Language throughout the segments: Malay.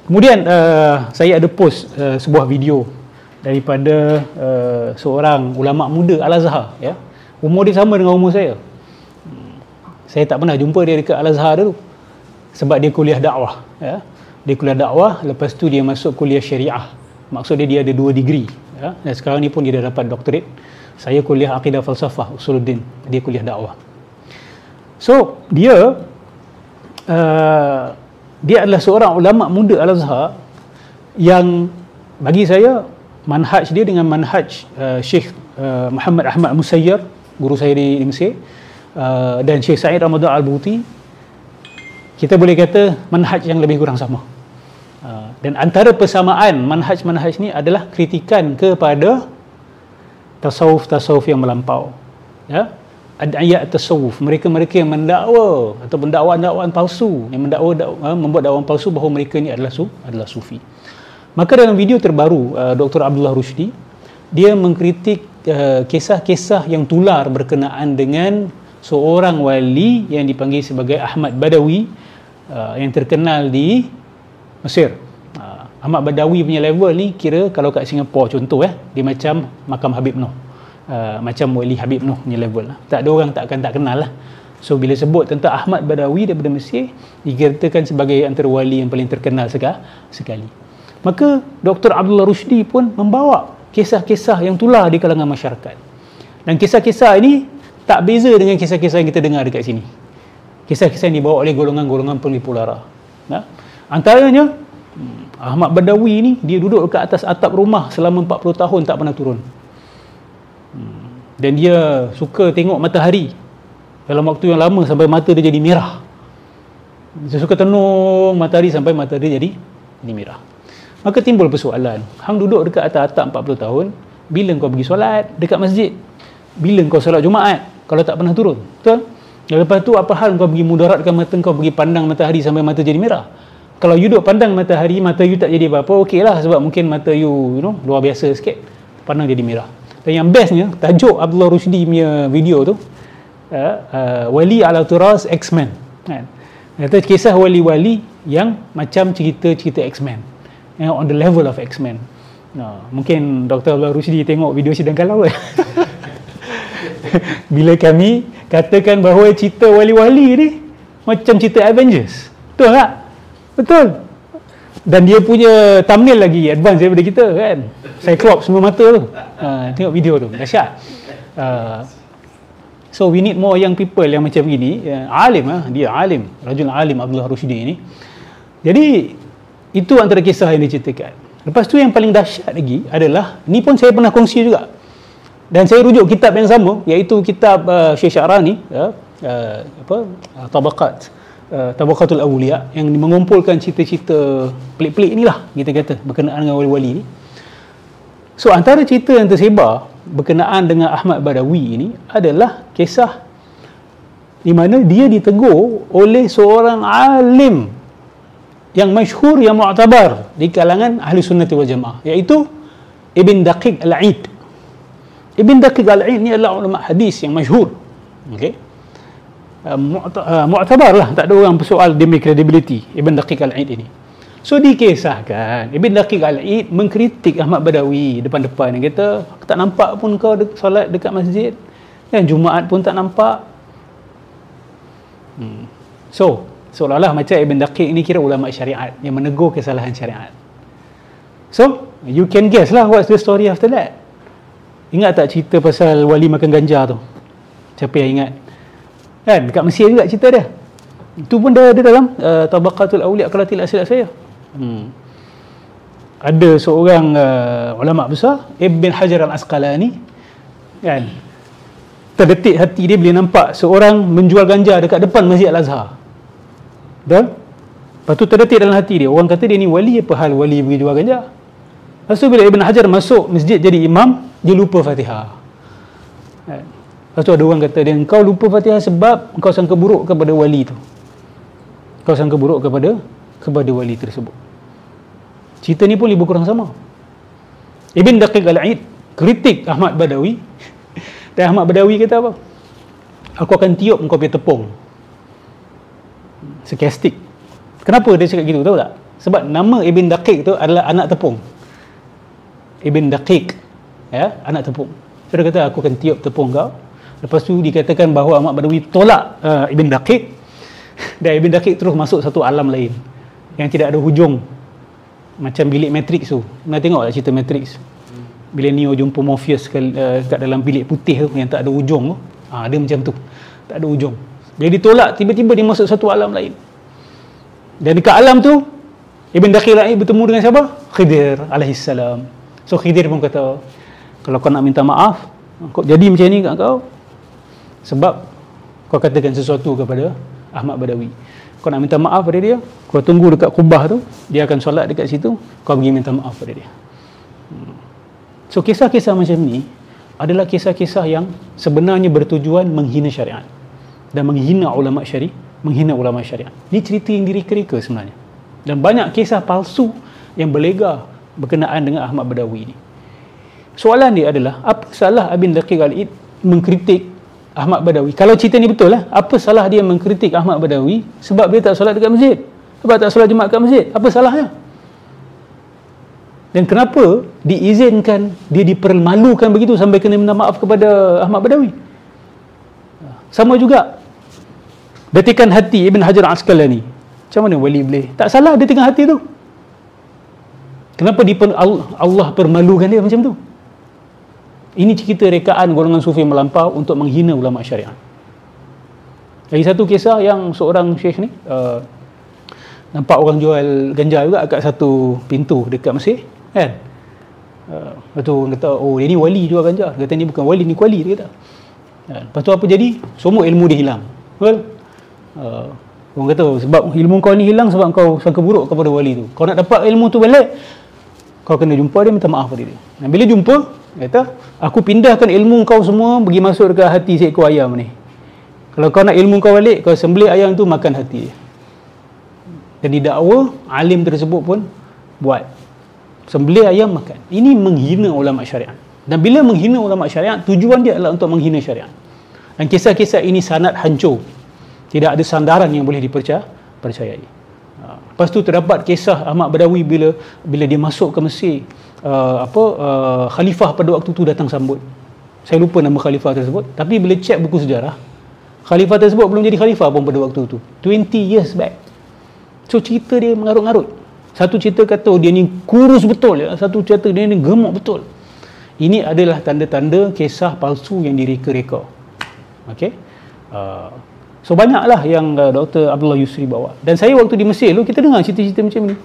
Kemudian saya ada post sebuah video daripada seorang ulama muda Al-Azhar, ya. Umur dia sama dengan umur saya. Saya tak pernah jumpa dia dekat Al-Azhar dulu. Sebab dia kuliah dakwah, ya. Dia kuliah dakwah, lepas tu dia masuk kuliah syariah. Maksud dia ada 2 degree, ya. Dan sekarang ni pun dia dah dapat doktorat. Saya kuliah akidah falsafah usuluddin, dia kuliah dakwah. So dia adalah seorang ulama muda Al-Azhar yang bagi saya manhaj dia dengan manhaj Syekh Muhammad Ahmad Musayyar, guru saya di Mesir, dan Syekh Sa'id Ramadan Al-Buti, kita boleh kata manhaj yang lebih kurang sama. Dan antara persamaan manhaj-manhaj ni adalah kritikan kepada tasawuf-tasawuf yang melampau, ya. Ad'iyat tasawuf, mereka-mereka yang mendakwa atau dakwaan-dakwaan palsu, yang membuat dakwaan palsu bahawa mereka ni adalah sufi. Maka dalam video terbaru Dr. Abdullah Rushdi, dia mengkritik kisah-kisah yang tular berkenaan dengan seorang wali yang dipanggil sebagai Ahmad Badawi, yang terkenal di Mesir. Ahmad Badawi punya level ni kira kalau kat Singapura contoh, dia macam makam Habib Noh, macam wali Habib Noh punya level lah. Tak ada orang tak kenal lah. So bila sebut tentang Ahmad Badawi daripada Mesir, dikatakan sebagai antara wali yang paling terkenal sekali. Maka Dr. Abdullah Rushdi pun membawa kisah-kisah yang tular di kalangan masyarakat. Dan kisah-kisah ini tak beza dengan kisah-kisah yang kita dengar dekat sini. Kisah-kisah yang dibawa oleh golongan-golongan penipu lara. Antaranya Ahmad Badawi ni, dia duduk dekat atas atap rumah selama 40 tahun tak pernah turun. Dan dia suka tengok matahari dalam waktu yang lama sampai mata dia jadi merah. Dia suka tenung matahari sampai mata dia jadi merah. Maka timbul persoalan, hang duduk dekat atas atap 40 tahun, bila kau pergi solat dekat masjid? Bila kau solat Jumaat kalau tak pernah turun? Betul? Dan lepas tu apa hal kau pergi mudaratkan mata kau pergi pandang matahari sampai mata jadi merah? Kalau you duduk pandang matahari, mata you tak jadi apa-apa, okey lah, sebab mungkin mata you, luar biasa sikit, pandang jadi merah. Dan yang bestnya, tajuk Abdullah Rushdi punya video tu, Wali ala Turas X-Men, kan? Kata kisah wali-wali yang macam cerita-cerita X-Men, on the level of X-Men. Mungkin Dr. Abdullah Rushdi tengok video Sidang Kalau bila kami katakan bahawa cerita wali-wali ni macam cerita Avengers, betul tak? Betul. Dan dia punya thumbnail lagi advance daripada kita, kan? Cyclops semua mata tu. Tengok video tu, dahsyat. So we need more young people yang macam gini, alim, dia alim, rajul alim Abdullah Rushdi ni. Jadi itu antara kisah yang diceritakan. Lepas tu yang paling dahsyat lagi adalah, ni pun saya pernah kongsi juga, dan saya rujuk kitab yang sama, iaitu kitab Syekh Sya'rani, Tabaqatul Awliya, yang mengumpulkan cerita-cerita pelik-pelik inilah, kita kata, berkenaan dengan wali-wali ni. So antara cerita yang tersebar berkenaan dengan Ahmad Badawi ini adalah kisah di mana dia ditegur oleh seorang alim yang masyhur, yang mu'tabar di kalangan ahli sunnati wal jamaah, iaitu Ibn Daqiq Al-Aid. Ibn Daqiq Al-Aid ni adalah ulama hadis yang masyhur, okey, mu'tabar lah, tak ada orang persoal demi credibility Ibn Daqiq Al-Aid ini. So dikisahkan Ibn Daqiq Al-Aid mengkritik Ahmad Badawi depan-depan, yang kata, tak nampak pun kau solat dekat masjid, dan Jumaat pun tak nampak. So seolah-olah macam Ibn Daqiq ni kira ulama syariat yang menegur kesalahan syariat. So you can guess lah what's the story after that. Ingat tak cerita pasal wali makan ganja tu? Siapa yang ingat? Kan dekat Mesir juga cerita dia. Itu pun dia dalam Tabaqatul Awliya kalau tidak silap saya. Ada seorang ulama besar, Ibn Hajar Al-Asqalani, kan, terdetik hati dia bila nampak seorang menjual ganja dekat depan Masjid Al-Azhar. Betul? Lepas tu terdetik dalam hati dia, orang kata dia ni wali, apa hal wali pergi jual ganja? Lepas tu bila Ibn Hajar masuk masjid jadi imam, dia lupa Fatihah. Lepas tu ada orang kata dia, engkau lupa Fatihah sebab engkau sangka buruk kepada wali tu. Kau sangka buruk kepada wali tersebut. Cerita ni pun lebih kurang sama. Ibn Daqiq Al-Aid kritik Ahmad Badawi, dan Ahmad Badawi kata apa? Aku akan tiup engkau punya tepung. Sarkastik. Kenapa dia cakap gitu, tahu tak? Sebab nama Ibn Daqiq tu adalah anak tepung. Ibn Daqiq, ya, anak tepung. So dia kata, aku akan tiup tepung kau. Lepas tu dikatakan bahawa Ahmad Badawi tolak Ibn Daqiq, dan Ibn Daqiq terus masuk satu alam lain yang tidak ada hujung, macam bilik Matrix tu. Pernah tengok tak cerita Matrix? Bila Neo jumpa Morpheus kat dalam bilik putih tu yang tak ada hujung tu, dia macam tu, tak ada hujung. Bila ditolak, tiba-tiba dia masuk satu alam lain. Dan dekat alam tu Ibn Daqiq bertemu dengan siapa? Khidir alaihissalam. So Khidir pun kata, kalau kau nak minta maaf, kau jadi macam ni kat kau sebab kau katakan sesuatu kepada Ahmad Badawi. Kau nak minta maaf pada dia, kau tunggu dekat Kubah tu, dia akan solat dekat situ, kau pergi minta maaf pada dia. So kisah-kisah macam ni adalah kisah-kisah yang sebenarnya bertujuan menghina syariat dan menghina ulama syariah, menghina ulama syariat. Ini cerita yang direka-reka sebenarnya. Dan banyak kisah palsu yang berlega berkenaan dengan Ahmad Badawi ni. Soalan dia adalah, apa salah Ibn Daqiq Al-Id mengkritik Ahmad Badawi? Kalau cerita ni betul lah, apa salah dia mengkritik Ahmad Badawi sebab dia tak solat dekat masjid, sebab tak solat Jumaat kat masjid? Apa salahnya? Dan kenapa diizinkan dia dipermalukan begitu sampai kena minta maaf kepada Ahmad Badawi? Sama juga detikan hati Ibn Hajar Al-Asqalani. Macam mana wali boleh? Tak salah detikan hati tu. Kenapa Allah permalukan dia macam tu? Ini cerita rekaan golongan sufi melampau untuk menghina ulama syariat. Lagi satu kisah yang seorang syekh ni nampak orang jual ganja juga kat satu pintu dekat Mesir, kan? Lepas tu orang kata, oh dia ni wali jual ganja. Dia kata ni bukan wali, ni kuali, dia kata. Lepas tu apa jadi? Semua ilmu dia hilang. Betul? Orang kata, sebab ilmu kau ni hilang sebab kau sangka buruk kepada wali tu. Kau nak dapat ilmu tu balik, kau kena jumpa dia, minta maaf pada dia. Dan bila jumpa, dia kata, aku pindahkan ilmu kau semua pergi masuk dekat hati seekor ayam ni. Kalau kau nak ilmu kau balik, kau sembelih ayam tu, makan hati dia. Dan didakwa, alim tersebut pun buat. Sembelih ayam, makan. Ini menghina ulama syariat. Dan bila menghina ulama syariat, tujuan dia adalah untuk menghina syariat. Dan kisah-kisah ini sangat hancur. Tidak ada sandaran yang boleh dipercayai. Lepas tu terdapat kisah Ahmad Badawi bila dia masuk ke Mesir, khalifah pada waktu tu datang sambut. Saya lupa nama khalifah tersebut, tapi bila cek buku sejarah, khalifah tersebut belum jadi khalifah pun pada waktu tu, 20 years back. So cerita dia mengarut-ngarut. Satu cerita kata dia ni kurus betul, ya. Satu cerita dia ni gemuk betul. Ini adalah tanda-tanda kisah palsu yang direka-reka. Okey. So banyaklah yang Dr. Abdullah Yusri bawa. Dan saya waktu di Mesir tu, kita dengar cerita-cerita macam ni.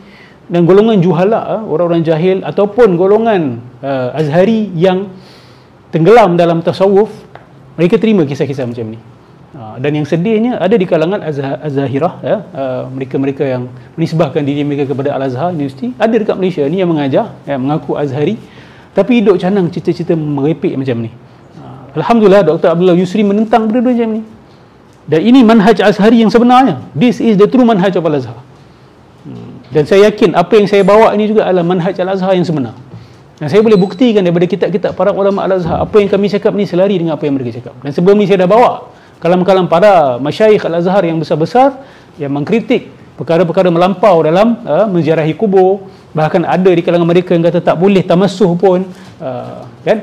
Dan golongan juhala, orang-orang jahil ataupun golongan Azhari yang tenggelam dalam tasawuf, mereka terima kisah-kisah macam ni. Dan yang sedihnya ada di kalangan Az-Zahirah, ya, mereka-mereka yang menisbahkan diri mereka kepada Al-Azhar University, ada dekat Malaysia ni yang mengajar, mengaku Azhari, tapi hidup canang cerita-cerita merepek macam ni. Alhamdulillah Dr. Abdullah Yusri menentang benda macam ni. Dan ini manhaj Azhari yang sebenarnya. This is the true manhaj of Al-Azhar. Dan saya yakin apa yang saya bawa ini juga adalah manhaj Al-Azhar yang sebenar. Dan saya boleh buktikan daripada kitab-kitab para ulama Al-Azhar, apa yang kami cakap ni selari dengan apa yang mereka cakap. Dan sebelum ni saya dah bawa kalam-kalam para masyayikh Al-Azhar yang besar-besar yang mengkritik perkara-perkara melampau dalam menziarahi kubur. Bahkan ada di kalangan mereka yang kata tak boleh tamassuh pun, kan?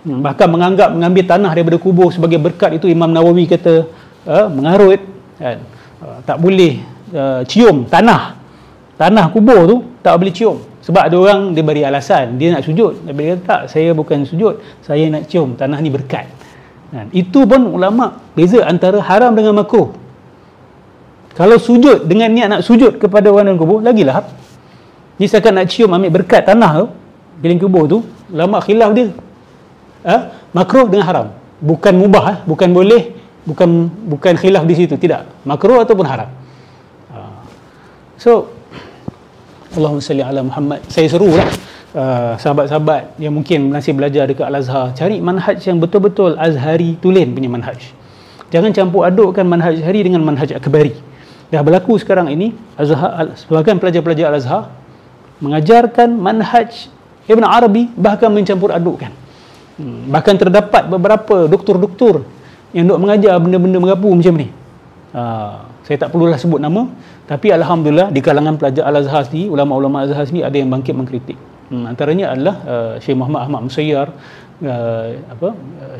Bahkan mengambil tanah daripada kubur sebagai berkat. Itu Imam Nawawi kata mengarut, kan? Tak boleh cium tanah kubur tu, tak boleh cium. Sebab ada orang dia beri alasan dia nak sujud, dia kata tak, saya bukan sujud, saya nak cium, tanah ni berkat. Itu pun ulama beza antara haram dengan makruh. Kalau sujud dengan niat nak sujud kepada orang dalam kubur, lagilah. Ni setakat nak cium, ambil berkat tanah tu bilik kubur tu, ulama khilaf dia makruh dengan haram, bukan mubah, bukan boleh, bukan khilaf di situ, tidak, makruh ataupun haram. So Allahumma salli ala Muhammad. Saya serulah sahabat-sahabat yang mungkin masih belajar dekat Al-Azhar, cari manhaj yang betul-betul Azhari tulen punya manhaj. Jangan campur adukkan manhaj Azhari dengan manhaj Akbari. Dah berlaku sekarang ini, sebagian pelajar-pelajar Al-Azhar mengajarkan manhaj Ibn Arabi, bahkan mencampur adukkan. Bahkan terdapat beberapa doktor-doktor yang duk mengajar benda-benda merapu macam ni. Saya tak perlulah sebut nama, tapi alhamdulillah di kalangan pelajar Al-Azhar sendiri, ulama-ulama Al-Azhar sendiri ada yang bangkit mengkritik. Antaranya adalah Syekh Muhammad Ahmad Musayyar,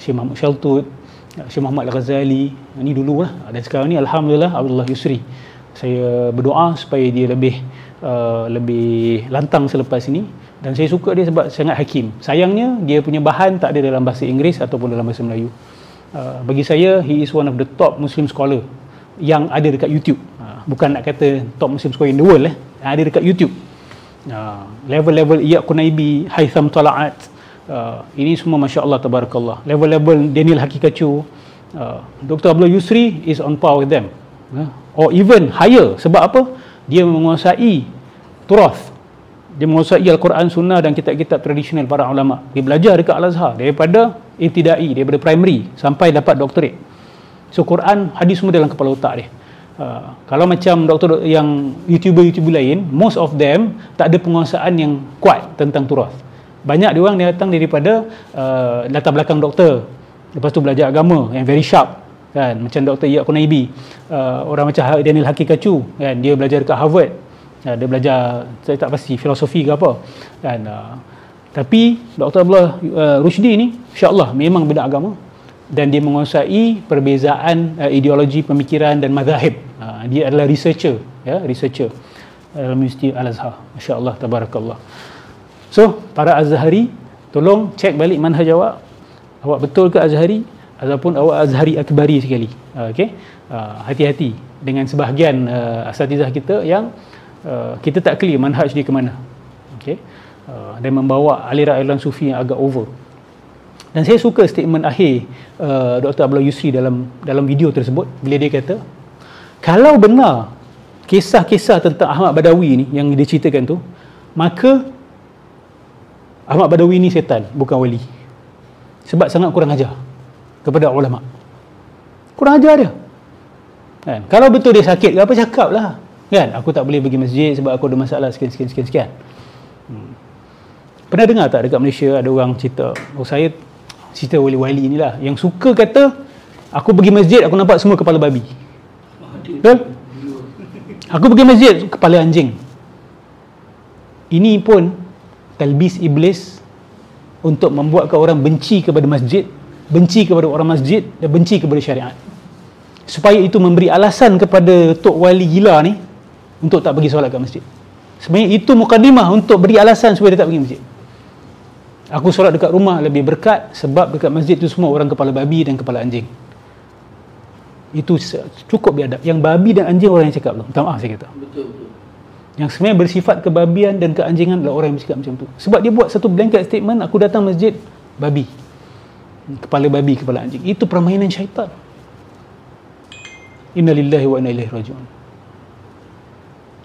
Syekh Muhammad Shaltut, Syekh Muhammad Al-Ghazali. Ini dulu lah. Dan sekarang ni alhamdulillah Abdullah Yusri. Saya berdoa supaya dia lebih lantang selepas ini, dan saya suka dia sebab sangat hakim. Sayangnya dia punya bahan tak ada dalam bahasa Inggeris ataupun dalam bahasa Melayu. Bagi saya he is one of the top Muslim scholar yang ada dekat YouTube. Bukan nak kata top Muslim scholar in the world, ada dekat YouTube. Level-level Iyad Qunaibi, Haytham Tala'at, ini semua Masya Allah Tabarakallah. Level-level Daniel Hakikacu, Dr. Abdullah Yusri is on par with them, or even higher. Sebab apa? Dia menguasai turath, dia menguasai Al-Quran, Sunnah dan kitab-kitab tradisional para ulama. Dia belajar dekat Al-Azhar daripada ibtidai, daripada primary sampai dapat doktorate. So Quran, hadis semua dalam kepala otak dia. Kalau macam doktor yang YouTuber lain, most of them tak ada penguasaan yang kuat tentang turath. Banyak dia orang dia datang daripada latar belakang doktor, lepas tu belajar agama yang very sharp, kan, macam Dr. Iyad Qunaibi, orang macam Daniel Hakikacu, kan, dia belajar dekat Harvard, dia belajar, saya tak pasti filosofi ke apa, kan. Tapi Dr. Abdullah Rushdi ni insya-Allah memang beda agama, dan dia menguasai perbezaan ideologi, pemikiran dan mazhab. Dia adalah researcher, researcher dalam Universiti Al-Azhar. Masya-Allah tabarakallah. So para Azhari, tolong cek balik manhaj awak. Awak betul ke Azhari ataupun awak Azhari akbari sekali? Okey. Hati-hati dengan sebahagian asatizah kita yang kita tak clear manhaj dia ke mana. Okey. Dan membawa aliran-aliran sufi yang agak over. Dan saya suka statement akhir Dr. Abdullah Yusri dalam video tersebut, bila dia kata, kalau benar kisah-kisah tentang Ahmad Badawi ni yang dia ceritakan tu, maka Ahmad Badawi ni setan, bukan wali. Sebab sangat kurang ajar kepada ulama. Kurang ajar dia. Kan? Kalau betul dia sakit ke apa, cakap lah. Kan? Aku tak boleh pergi masjid sebab aku ada masalah sekian. Pernah dengar tak dekat Malaysia ada orang cerita, saya cerita wali-wali inilah yang suka kata, aku pergi masjid aku nampak semua kepala babi. Betul? Aku pergi masjid kepala anjing. Ini pun talbis iblis untuk membuatkan orang benci kepada masjid, benci kepada orang masjid dan benci kepada syariat. Supaya itu memberi alasan kepada tok wali gila ni untuk tak pergi solat kat masjid. Sebenarnya itu mukadimah untuk beri alasan supaya dia tak pergi masjid. Aku solat dekat rumah lebih berkat sebab dekat masjid tu semua orang kepala babi dan kepala anjing. Itu cukup biadab. Yang babi dan anjing orang yang cakap tu. Minta maaf saya kata. Betul. Yang sebenarnya bersifat kebabian dan keanjingan adalah orang yang bercakap macam tu. Sebab dia buat satu blanket statement, aku datang masjid babi, kepala babi, kepala anjing. Itu permainan syaitan. Inna lillahi wa inna ilaihi raji'un.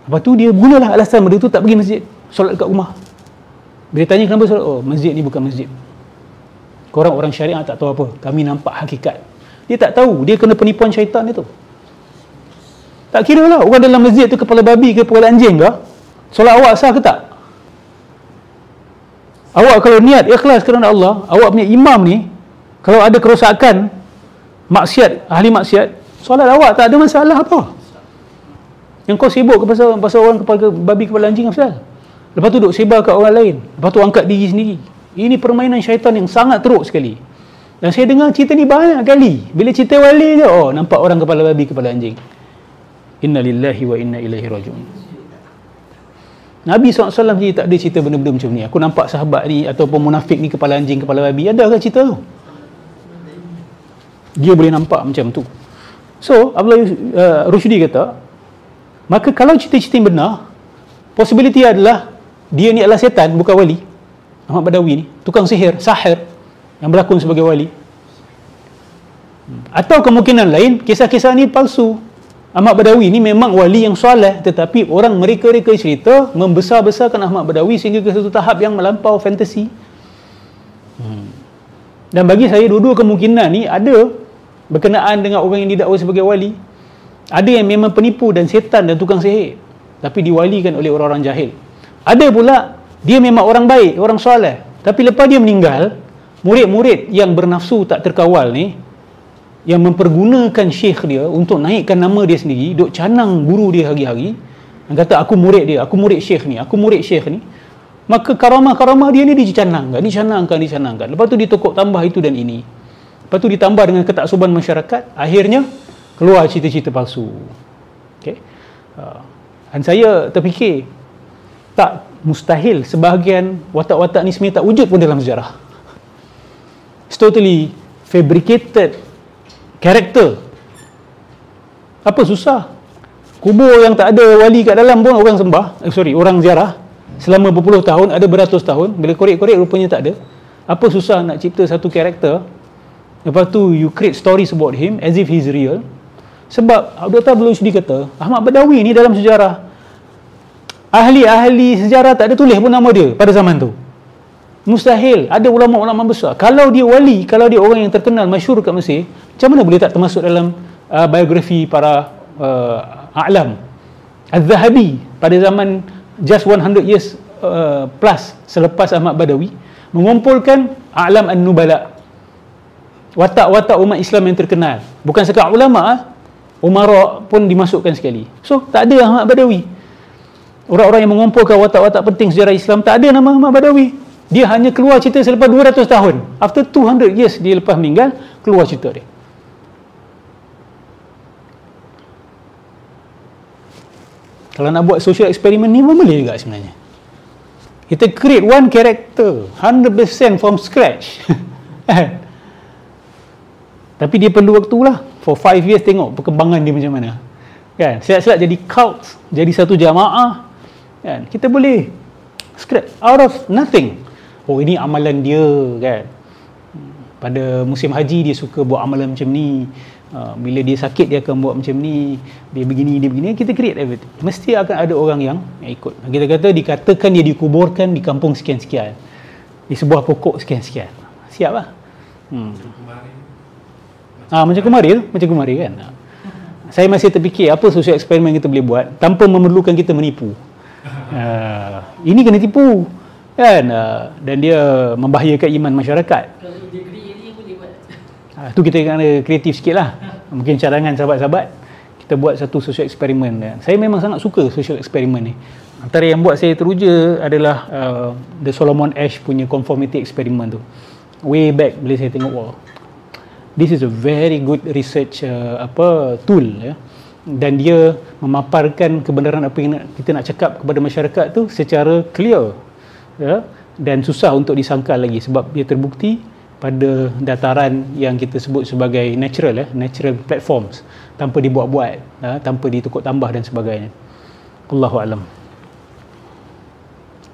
Lepas tu dia gunalah alasan benda tu tak pergi masjid, solat dekat rumah. Bila tanya kenapa solat, oh masjid ni bukan masjid. Korang orang syariah tak tahu apa, kami nampak hakikat. Dia tak tahu, dia kena penipuan syaitan itu. Tak kira lah orang dalam masjid tu kepala babi ke kepala anjing ke, solat awak sah ke tak? Awak kalau niat ikhlas kerana Allah, awak punya imam ni kalau ada kerosakan, maksiat, ahli maksiat, solat awak tak ada masalah apa. Yang kau sibuk ke pasal orang kepala babi kepala anjing apa? Lepas tu duk sebar kat orang lain, lepas tu angkat diri sendiri. Ini permainan syaitan yang sangat teruk sekali. Dan saya dengar cerita ni banyak kali. Bila cerita wali je, oh nampak orang kepala babi kepala anjing. Inna lillahi wa inna ilaihi raji'un. Nabi SAW tak ada cerita benda-benda macam ni. Aku nampak sahabat ni ataupun munafik ni kepala anjing, kepala babi. Ada ke cerita tu? Dia boleh nampak macam tu. So, Abdullah Rushdi kata, maka kalau cerita-cerita yang benar, possibility adalah dia ni adalah setan, bukan wali. Ahmad Badawi ni, tukang sihir, sahir yang berlakon sebagai wali. Atau kemungkinan lain, kisah-kisah ni palsu. Ahmad Badawi ni memang wali yang soleh, tetapi orang mereka-reka cerita membesar-besarkan Ahmad Badawi sehingga ke satu tahap yang melampau fantasi. Dan bagi saya dua-dua kemungkinan ni ada berkenaan dengan orang yang didakwa sebagai wali. Ada yang memang penipu dan setan dan tukang sihir, tapi diwalikan oleh orang-orang jahil. Ada pula dia memang orang baik, orang soleh, tapi lepas dia meninggal, murid-murid yang bernafsu tak terkawal ni yang mempergunakan syekh dia untuk naikkan nama dia sendiri, duk canang guru dia hari-hari, yang kata aku murid dia, aku murid syekh ni, aku murid syekh ni, maka karamah-karamah dia ni dicanangkan. Lepas tu ditokok tambah itu dan ini. Lepas tu ditambah dengan ketaksuban masyarakat, akhirnya keluar cerita-cerita palsu. Okay? Dan saya terfikir, tak mustahil sebahagian watak-watak ni sebenarnya tak wujud pun dalam sejarah. It's totally fabricated character. Apa susah? Kubur yang tak ada wali kat dalam pun orang sembah, orang ziarah selama berpuluh tahun, ada beratus tahun. Bila korek-korek rupanya tak ada. Apa susah nak cipta satu karakter, lepas tu you create stories about him as if he's real. Sebab Dr. Abdul Rusdi kata, Ahmad Badawi ni dalam sejarah, ahli-ahli sejarah tak ada tulis pun nama dia pada zaman tu. Mustahil ada ulama-ulama besar. Kalau dia wali, kalau dia orang yang terkenal, masyhur kat Mesir, macam mana boleh tak termasuk dalam biografi para a'lam? Az-Zahabi pada zaman just 100 years plus selepas Ahmad Badawi mengumpulkan a'lam an-nubala, watak-watak umat Islam yang terkenal. Bukan sekadar ulama, umara pun dimasukkan sekali. So tak ada Ahmad Badawi. Orang-orang yang mengumpulkan watak-watak penting sejarah Islam, tak ada nama Ahmad Badawi. Dia hanya keluar cerita selepas 200 tahun. After 200 years dia lepas meninggal, keluar cerita dia. Kalau nak buat social experiment ni pun boleh juga sebenarnya. Kita create one character 100% from scratch. Tapi dia perlu waktu lah. For 5 years tengok perkembangan dia macam mana. Kan? Silat-silat jadi cult, jadi satu jamaah. Kan? Kita boleh scratch out of nothing. Oh, ini amalan dia, kan. Pada musim haji dia suka buat amalan macam ni. Bila dia sakit dia akan buat macam ni. Dia begini. Kita create everything. Mesti akan ada orang yang ikut. Kita kata, dikatakan dia dikuburkan di kampung sekian-sekian, di sebuah pokok sekian-sekian. Siap lah. Macam kemarin kan. Saya masih terfikir apa social eksperimen kita boleh buat tanpa memerlukan kita menipu. Ini kena tipu, kan. Dan dia membahayakan iman masyarakat. Kalau dia create boleh buat. Tu kita kena kreatif sikit lah. Mungkin cadangan sahabat-sahabat, kita buat satu social eksperimen. Saya memang sangat suka social eksperimen ni. Antara yang buat saya teruja adalah the Solomon Asch punya conformity experiment tu. Way back bila saya tengok, wow, this is a very good research tool, ya. Dan dia memaparkan kebenaran apa yang kita nak cakap kepada masyarakat tu secara clear, ya? Dan susah untuk disangkal lagi sebab dia terbukti pada dataran yang kita sebut sebagai natural, natural platforms, tanpa dibuat-buat, tanpa ditukar tambah dan sebagainya. Allahu a'lam.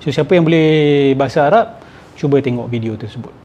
So siapa yang boleh bahasa Arab, cuba tengok video tersebut.